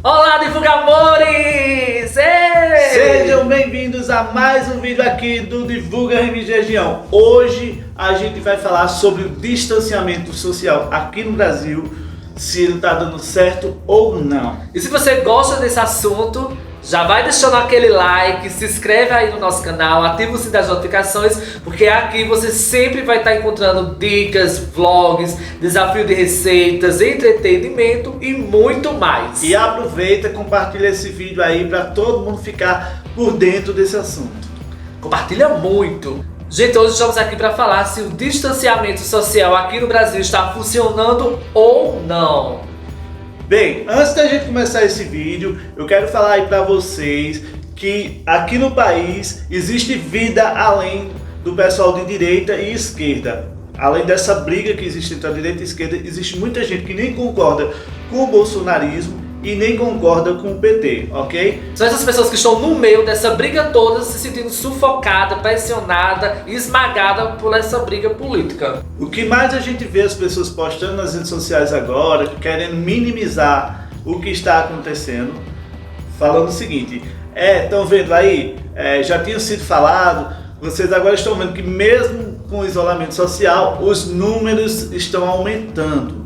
Olá, divulgamores! Sejam bem-vindos a mais um vídeo aqui do Divulga Região. Hoje a gente vai falar sobre o distanciamento social aqui no Brasil, se ele está dando certo ou não. E se você gosta desse assunto, já vai deixando aquele like, se inscreve aí no nosso canal, ativa o sininho das notificações, porque aqui você sempre vai estar encontrando dicas, vlogs, desafio de receitas, entretenimento e muito mais. E aproveita e compartilha esse vídeo aí para todo mundo ficar por dentro desse assunto. Compartilha muito! Gente, hoje estamos aqui para falar se o distanciamento social aqui no Brasil está funcionando ou não. Bem, antes da gente começar esse vídeo, eu quero falar aí para vocês que aqui no país existe vida além do pessoal de direita e esquerda. Além dessa briga que existe entre a direita e a esquerda, existe muita gente que nem concorda com o bolsonarismo e nem concorda com o PT, ok? São essas pessoas que estão no meio dessa briga toda, se sentindo sufocada, pressionada, esmagada por essa briga política. O que mais a gente vê as pessoas postando nas redes sociais agora, querendo minimizar o que está acontecendo, falando o seguinte: estão vendo aí, já tinha sido falado, vocês agora estão vendo que mesmo com o isolamento social, os números estão aumentando.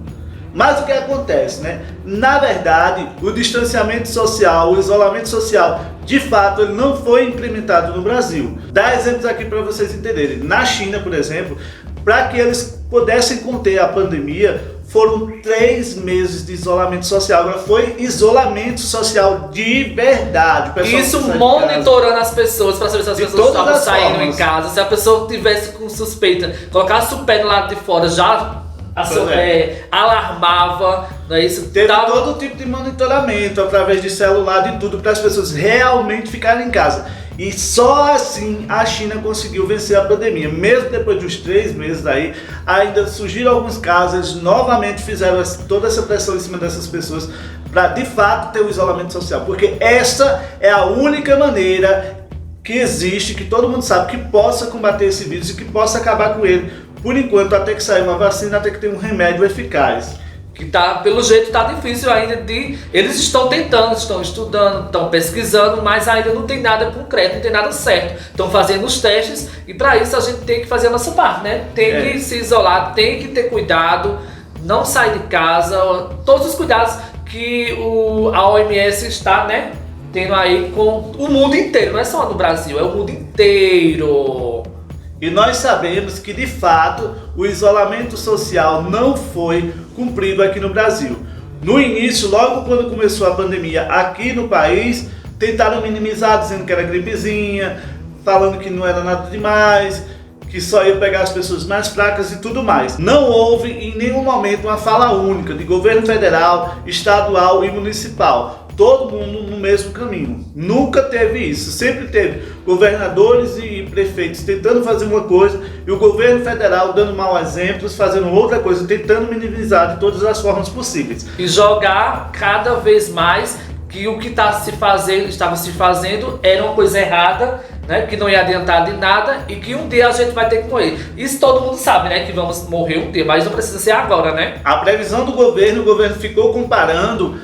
Mas o que acontece, né? Na verdade, o distanciamento social, o isolamento social, de fato, ele não foi implementado no Brasil. Dá exemplos aqui para vocês entenderem. Na China, por exemplo, para que eles pudessem conter a pandemia, foram 3 meses de isolamento social. Agora foi isolamento social de verdade. Isso monitorando as pessoas para saber se as pessoas estavam saindo em casa. Se a pessoa tivesse com suspeita, colocasse o pé do lado de fora, já alarmava, não é isso? Teve todo tipo de monitoramento através de celular, de tudo, para as pessoas realmente ficarem em casa. E só assim a China conseguiu vencer a pandemia. Mesmo depois dos 3 meses aí, ainda surgiram alguns casos, eles novamente fizeram toda essa pressão em cima dessas pessoas para de fato ter o isolamento social. Porque essa é a única maneira que existe, que todo mundo sabe, que possa combater esse vírus e que possa acabar com ele. Por enquanto, até que sair uma vacina, até que tenha um remédio eficaz. Que pelo jeito tá difícil ainda de... Eles estão tentando, estão estudando, estão pesquisando, mas ainda não tem nada concreto, não tem nada certo. Estão fazendo os testes e para isso a gente tem que fazer a nossa parte, né? Tem que se isolar, tem que ter cuidado, não sair de casa, todos os cuidados que a OMS está, né, tendo aí com o mundo inteiro, não é só no Brasil, é o mundo inteiro. E nós sabemos que, de fato, o isolamento social não foi cumprido aqui no Brasil. No início, logo quando começou a pandemia aqui no país, tentaram minimizar, dizendo que era gripezinha, falando que não era nada demais, que só ia pegar as pessoas mais fracas e tudo mais. Não houve em nenhum momento uma fala única de governo federal, estadual e municipal. Todo mundo no mesmo caminho. Nunca teve isso. Sempre teve governadores e prefeitos tentando fazer uma coisa e o governo federal dando maus exemplos, fazendo outra coisa, tentando minimizar de todas as formas possíveis. E jogar cada vez mais que o que estava se fazendo era uma coisa errada, né? Que não ia adiantar de nada e que um dia a gente vai ter que morrer. Isso todo mundo sabe, né? Que vamos morrer um dia, mas não precisa ser agora, né? A previsão do governo, o governo ficou comparando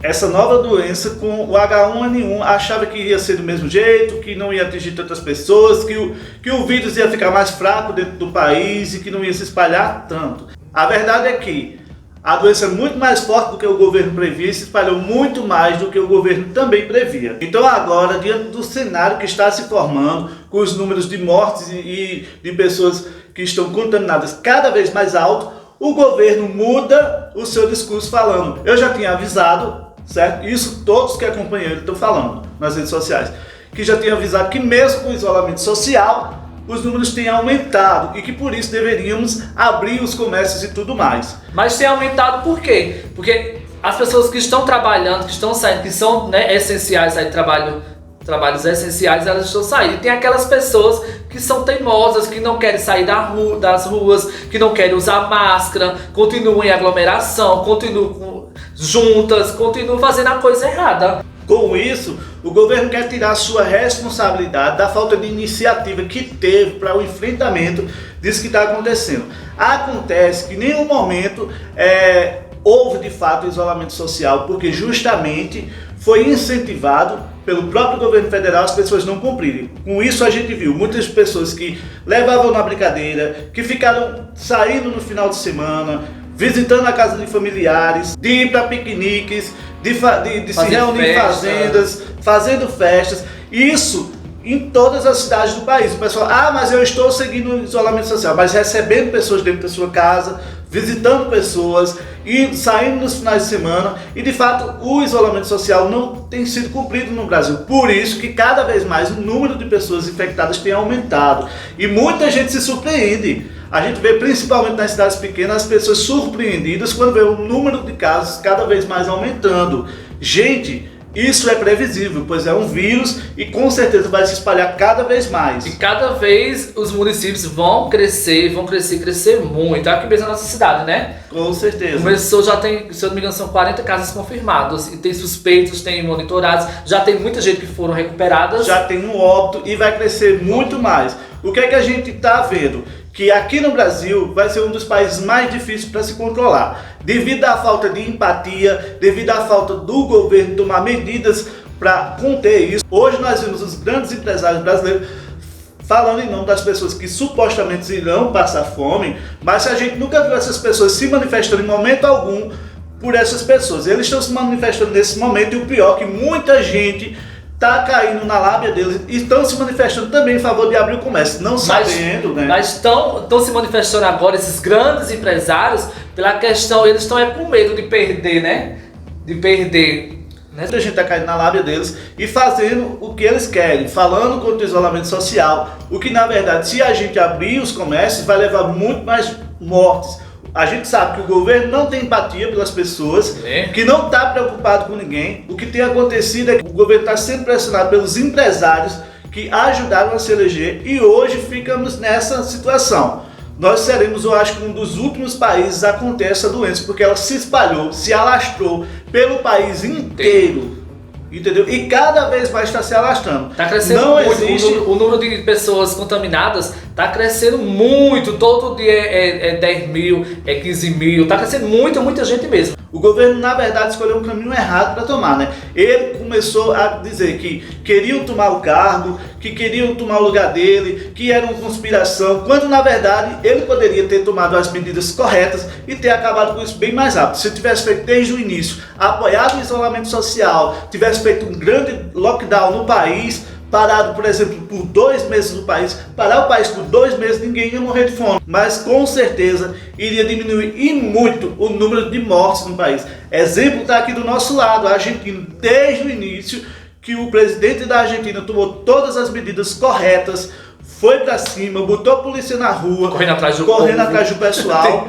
essa nova doença com o H1N1, achava que ia ser do mesmo jeito, que não ia atingir tantas pessoas, que o vírus ia ficar mais fraco dentro do país e que não ia se espalhar tanto. A verdade é que a doença é muito mais forte do que o governo previa e se espalhou muito mais do que o governo também previa. Então agora, diante do cenário que está se formando, com os números de mortes e de pessoas que estão contaminadas cada vez mais alto, o governo muda o seu discurso falando: eu já tinha avisado, certo? Isso todos que acompanham ele estão falando nas redes sociais, que já tinha avisado que mesmo com o isolamento social, os números têm aumentado e que por isso deveríamos abrir os comércios e tudo mais. Mas tem aumentado por quê? Porque as pessoas que estão trabalhando, que estão saindo, que são, né, essenciais aí, trabalhos essenciais, elas estão saindo. E tem aquelas pessoas que são teimosas, que não querem sair das ruas, que não querem usar máscara, continuam em aglomeração, continuam juntas, continuam fazendo a coisa errada. Com isso, o governo quer tirar sua responsabilidade da falta de iniciativa que teve para o enfrentamento disso que está acontecendo. Acontece que em nenhum momento houve de fato isolamento social, porque justamente foi incentivado pelo próprio governo federal as pessoas não cumprirem. Com isso a gente viu muitas pessoas que levavam na brincadeira, que ficaram saindo no final de semana, visitando a casa de familiares, de ir para piqueniques, de se reunir em fazendas, fazendo festas. Isso em todas as cidades do país. O pessoal, mas eu estou seguindo o isolamento social, mas recebendo pessoas dentro da sua casa, visitando pessoas e saindo nos finais de semana, e de fato o isolamento social não tem sido cumprido no Brasil. Por isso que cada vez mais o número de pessoas infectadas tem aumentado e muita gente se surpreende. A gente vê principalmente nas cidades pequenas as pessoas surpreendidas quando vê o número de casos cada vez mais aumentando. Gente, isso é previsível, pois é um vírus e com certeza vai se espalhar cada vez mais. E cada vez os municípios vão crescer muito. Aqui mesmo na nossa cidade, né? Com certeza. Começou, já tem, se eu não me engano, são 40 casos confirmados. E tem suspeitos, tem monitorados, já tem muita gente que foram recuperadas. Já tem um óbito e vai crescer muito mais. O que é que a gente está vendo? Que aqui no Brasil vai ser um dos países mais difíceis para se controlar, devido à falta de empatia, devido à falta do governo tomar medidas para conter isso. Hoje nós vimos os grandes empresários brasileiros falando em nome das pessoas que supostamente irão passar fome, mas a gente nunca viu essas pessoas se manifestando em momento algum por essas pessoas. Eles estão se manifestando nesse momento, e o pior é que muita gente está caindo na lábia deles e estão se manifestando também em favor de abrir o comércio, não sabendo, né? Mas estão se manifestando agora esses grandes empresários pela questão, eles estão com medo de perder, né? De perder. Né? A gente está caindo na lábia deles e fazendo o que eles querem, falando contra o isolamento social, o que na verdade, se a gente abrir os comércios, vai levar muito mais mortes. A gente sabe que o governo não tem empatia pelas pessoas, que não está preocupado com ninguém. O que tem acontecido é que o governo está sendo pressionado pelos empresários que ajudaram a se eleger, e hoje ficamos nessa situação. Nós seremos, eu acho, que um dos últimos países a conter essa doença, porque ela se espalhou, se alastrou pelo país inteiro. Entendeu? E cada vez mais está se alastrando. Está crescendo não muito. Existe... O número de pessoas contaminadas está crescendo muito. Todo dia é 10 mil, é 15 mil. Está crescendo muita gente mesmo. O governo, na verdade, escolheu um caminho errado para tomar, né? Ele começou a dizer que queriam tomar o cargo, que queriam tomar o lugar dele, que era uma conspiração, quando, na verdade, ele poderia ter tomado as medidas corretas e ter acabado com isso bem mais rápido. Se tivesse feito desde o início, apoiado o isolamento social, tivesse feito um grande lockdown no país, parado, por exemplo, por 2 meses no país, parar o país por 2 meses, ninguém ia morrer de fome. Mas com certeza iria diminuir e muito o número de mortes no país. Exemplo está aqui do nosso lado, a Argentina, desde o início, que o presidente da Argentina tomou todas as medidas corretas, foi para cima, botou a polícia na rua, correndo atrás do pessoal.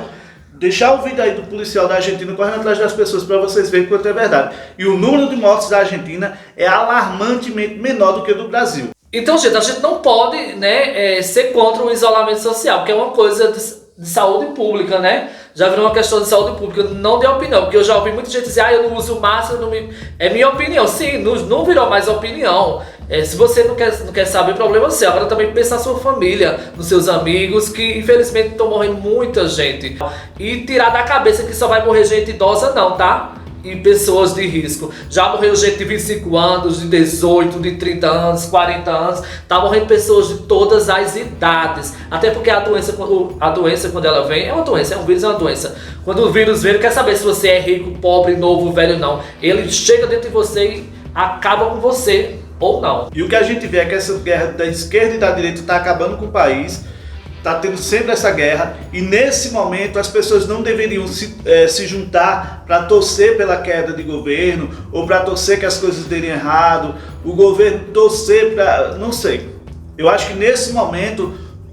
Deixar o vídeo aí do policial da Argentina correndo atrás das pessoas para vocês verem quanto é verdade. E o número de mortes da Argentina é alarmantemente menor do que o do Brasil. Então, gente, a gente não pode, né, ser contra o isolamento social, porque é uma coisa de saúde pública, né? Já virou uma questão de saúde pública, não de opinião, porque eu já ouvi muita gente dizer, eu não uso máscara, é minha opinião. Sim, não virou mais opinião. Se você não quer saber, o problema é seu. Agora também pensa na sua família, nos seus amigos, que infelizmente estão morrendo muita gente. E tirar da cabeça que só vai morrer gente idosa não, tá? E pessoas de risco. Já morreu gente de 25 anos, de 18, de 30 anos, 40 anos. Tá morrendo pessoas de todas as idades. Até porque a doença quando ela vem, é uma doença, é um vírus, é uma doença. Quando o vírus vem, não quer saber se você é rico, pobre, novo, velho, não. Ele chega dentro de você e acaba com você. Ou não. E o que a gente vê é que essa guerra da esquerda e da direita está acabando com o país, está tendo sempre essa guerra, e nesse momento as pessoas não deveriam se juntar para torcer pela queda de governo, ou para torcer que as coisas derem errado, o governo torcer para... não sei. Eu acho que nesse momento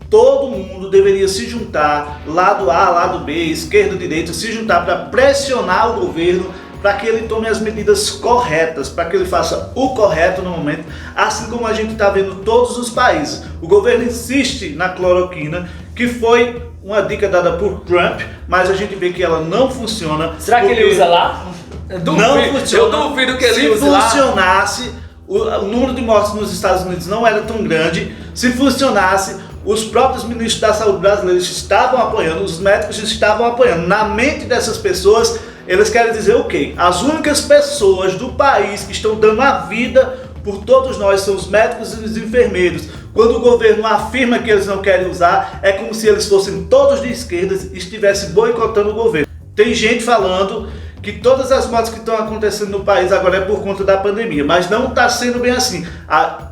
todo mundo deveria se juntar, lado A, lado B, esquerda, direita, se juntar para pressionar o governo para que ele tome as medidas corretas, para que ele faça o correto no momento, assim como a gente está vendo em todos os países. O governo insiste na cloroquina, que foi uma dica dada por Trump, mas a gente vê que ela não funciona. Será que ele usa lá? Não funciona. Eu duvido que ele use lá. Se funcionasse, o número de mortes nos Estados Unidos não era tão grande. Se funcionasse, os próprios ministros da saúde brasileiros estavam apoiando, os médicos estavam apoiando. Na mente dessas pessoas, Eles querem dizer o quê? As únicas pessoas do país que estão dando a vida por todos nós são os médicos e os enfermeiros. Quando o governo afirma que eles não querem usar, é como se eles fossem todos de esquerda e estivessem boicotando o governo. Tem gente falando que todas as mortes que estão acontecendo no país agora é por conta da pandemia, mas não está sendo bem assim.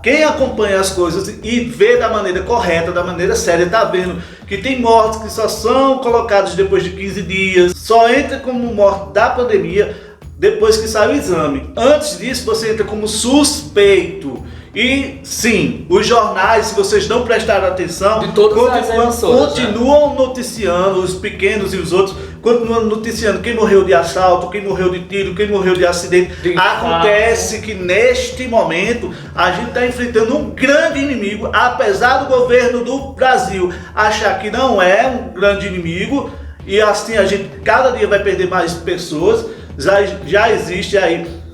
Quem acompanha as coisas e vê da maneira correta, da maneira séria, está vendo que tem mortes que só são colocadas depois de 15 dias, só entra como morte da pandemia depois que sai o exame. Antes disso, você entra como suspeito. E sim, os jornais, se vocês não prestaram atenção, de todas as continuam noticiando, os pequenos e os outros, continuam noticiando quem morreu de assalto, quem morreu de tiro, quem morreu de acidente. Acontece que neste momento a gente está enfrentando um grande inimigo, apesar do governo do Brasil achar que não é um grande inimigo, e assim a gente cada dia vai perder mais pessoas. Já existe aí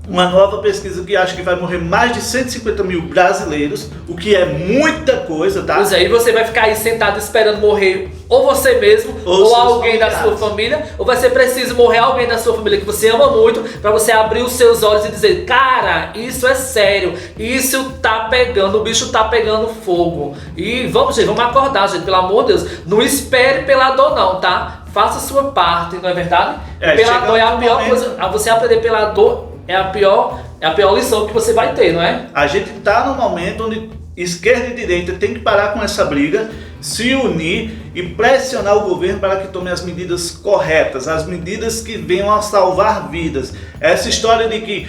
uma nova pesquisa que acha que vai morrer mais de 150 mil brasileiros, o que é muita coisa, tá? Pois é, e você vai ficar aí sentado esperando morrer ou você mesmo, ou alguém da sua família, ou vai ser preciso morrer alguém da sua família que você ama muito, pra você abrir os seus olhos e dizer, cara, isso é sério, isso tá pegando, o bicho tá pegando fogo. E vamos, gente, vamos acordar, gente, pelo amor de Deus, não espere pela dor não, tá? Faça a sua parte, não é verdade? Pela dor é a pior coisa, você aprender pela dor é a pior lição que você vai ter, não é? A gente está num momento onde esquerda e direita tem que parar com essa briga, se unir e pressionar o governo para que tome as medidas corretas, as medidas que venham a salvar vidas. Essa história de que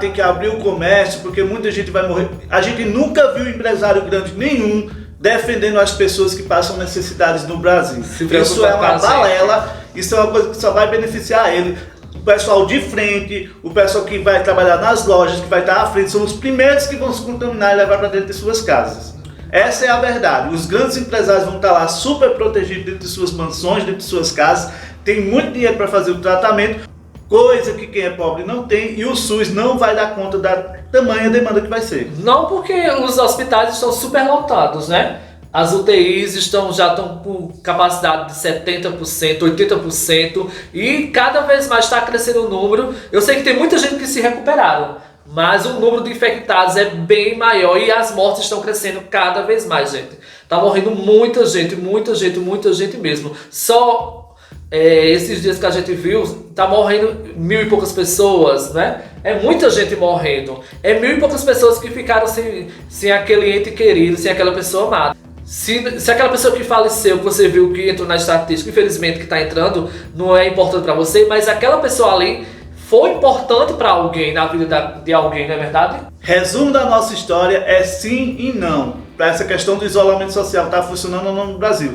tem que abrir o comércio porque muita gente vai morrer. A gente nunca viu empresário grande nenhum defendendo as pessoas que passam necessidades no Brasil. Isso é uma balela, isso é uma coisa que só vai beneficiar ele. O pessoal de frente, o pessoal que vai trabalhar nas lojas, que vai estar à frente, são os primeiros que vão se contaminar e levar para dentro de suas casas. Essa é a verdade. Os grandes empresários vão estar lá super protegidos dentro de suas mansões, dentro de suas casas, tem muito dinheiro para fazer o tratamento, coisa que quem é pobre não tem, e o SUS não vai dar conta da tamanha demanda que vai ser. Não, porque os hospitais estão super lotados, né? As UTIs já estão com capacidade de 70%, 80%, e cada vez mais está crescendo o número. Eu sei que tem muita gente que se recuperaram, mas o número de infectados é bem maior e as mortes estão crescendo cada vez mais, gente. Tá morrendo muita gente mesmo. Só esses dias que a gente viu, tá morrendo 1.000 e poucas pessoas, né? É muita gente morrendo. É 1.000 e poucas pessoas que ficaram sem aquele ente querido, sem aquela pessoa amada. Se aquela pessoa que faleceu, que você viu que entrou na estatística, infelizmente que está entrando, não é importante para você, mas aquela pessoa ali foi importante para alguém, na vida de alguém, não é verdade? Resumo da nossa história é sim e não. Para essa questão do isolamento social, está funcionando ou não no Brasil?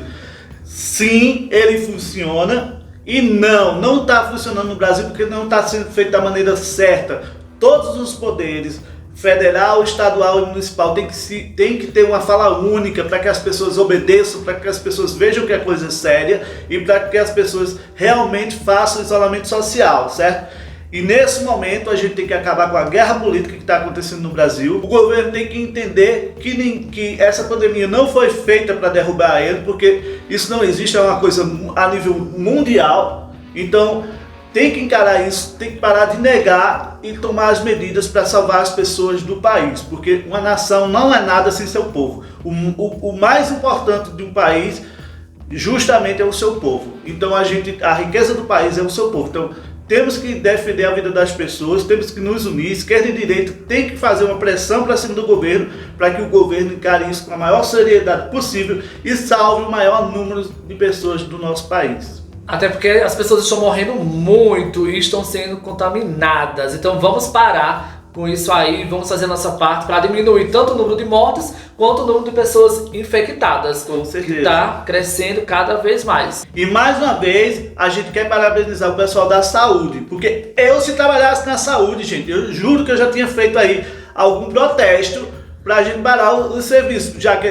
Sim, ele funciona, e não está funcionando no Brasil porque não está sendo feito da maneira certa. Todos os poderes, federal, estadual e municipal, tem que ter uma fala única para que as pessoas obedeçam, para que as pessoas vejam que é coisa séria e para que as pessoas realmente façam isolamento social, certo? E nesse momento a gente tem que acabar com a guerra política que está acontecendo no Brasil. O governo tem que entender que essa pandemia não foi feita para derrubar ele, porque isso não existe, é uma coisa a nível mundial. Então tem que encarar isso, tem que parar de negar e tomar as medidas para salvar as pessoas do país, porque uma nação não é nada sem seu povo. O mais importante de um país justamente é o seu povo. Então a riqueza do país é o seu povo. Então temos que defender a vida das pessoas, temos que nos unir, esquerda e direita tem que fazer uma pressão para cima do governo, para que o governo encare isso com a maior seriedade possível e salve o maior número de pessoas do nosso país. Até porque as pessoas estão morrendo muito e estão sendo contaminadas. Então vamos parar com isso aí, vamos fazer a nossa parte para diminuir tanto o número de mortes quanto o número de pessoas infectadas. Com certeza. Que está crescendo cada vez mais. E mais uma vez, a gente quer parabenizar o pessoal da saúde, porque se trabalhasse na saúde, gente, eu juro que eu já tinha feito aí algum protesto para a gente parar o serviço, já que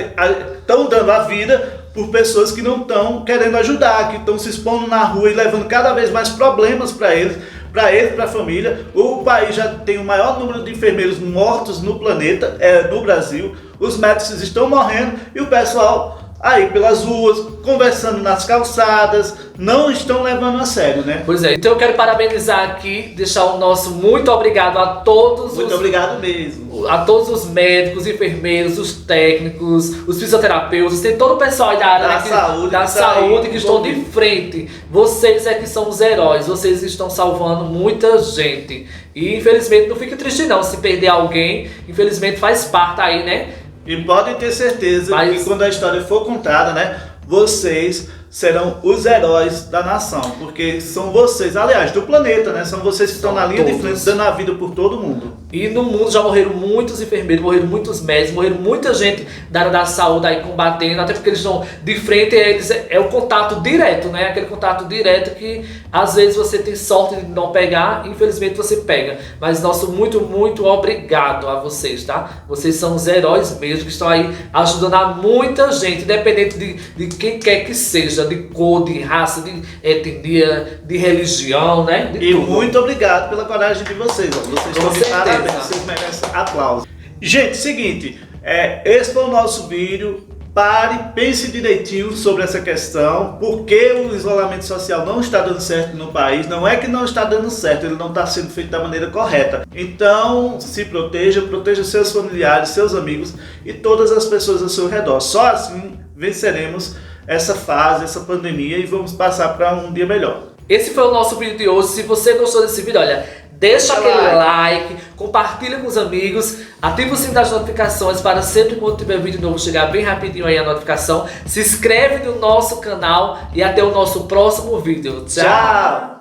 estão dando a vida por pessoas que não estão querendo ajudar, que estão se expondo na rua e levando cada vez mais problemas para eles, para a família. O país já tem o maior número de enfermeiros mortos no planeta, no Brasil. Os médicos estão morrendo e o pessoal aí pelas ruas, conversando nas calçadas, não estão levando a sério, né? Pois é, então eu quero parabenizar aqui, deixar o nosso muito obrigado a todos Muito obrigado mesmo. a todos os médicos, enfermeiros, os técnicos, os fisioterapeutas, tem todo o pessoal aí da área da saúde que estão de frente. Vocês é que são os heróis, vocês estão salvando muita gente. E infelizmente não fique triste não, se perder alguém, infelizmente faz parte aí, né? E podem ter certeza que quando a história for contada, né, vocês serão os heróis da nação, porque são vocês, aliás, do planeta, né? São vocês que estão na linha de frente, dando a vida por todo mundo. E no mundo já morreram muitos enfermeiros, morreram muitos médicos, morreram muita gente da área da saúde aí combatendo, até porque eles estão de frente, é o contato direto, né? Aquele contato direto que às vezes você tem sorte de não pegar, infelizmente você pega. Mas nosso muito, muito obrigado a vocês, tá? Vocês são os heróis mesmo, que estão aí ajudando a muita gente, independente de quem quer que seja, de cor, de raça, de etnia, de religião, né? E tudo. Muito obrigado pela coragem de vocês. Ó. Vocês estão de parabéns, vocês merecem aplausos. Gente, seguinte, esse foi o nosso vídeo. Pare, pense direitinho sobre essa questão, porque o isolamento social não está dando certo no país. Não é que não está dando certo, ele não está sendo feito da maneira correta. Então, se proteja, proteja seus familiares, seus amigos e todas as pessoas ao seu redor. Só assim venceremos essa fase, essa pandemia e vamos passar para um dia melhor. Esse foi o nosso vídeo de hoje. Se você gostou desse vídeo, olha, deixa aquele like, compartilha com os amigos, ativa o sininho das notificações para sempre quando tiver vídeo novo chegar bem rapidinho aí a notificação. Se inscreve no nosso canal e até o nosso próximo vídeo. Tchau!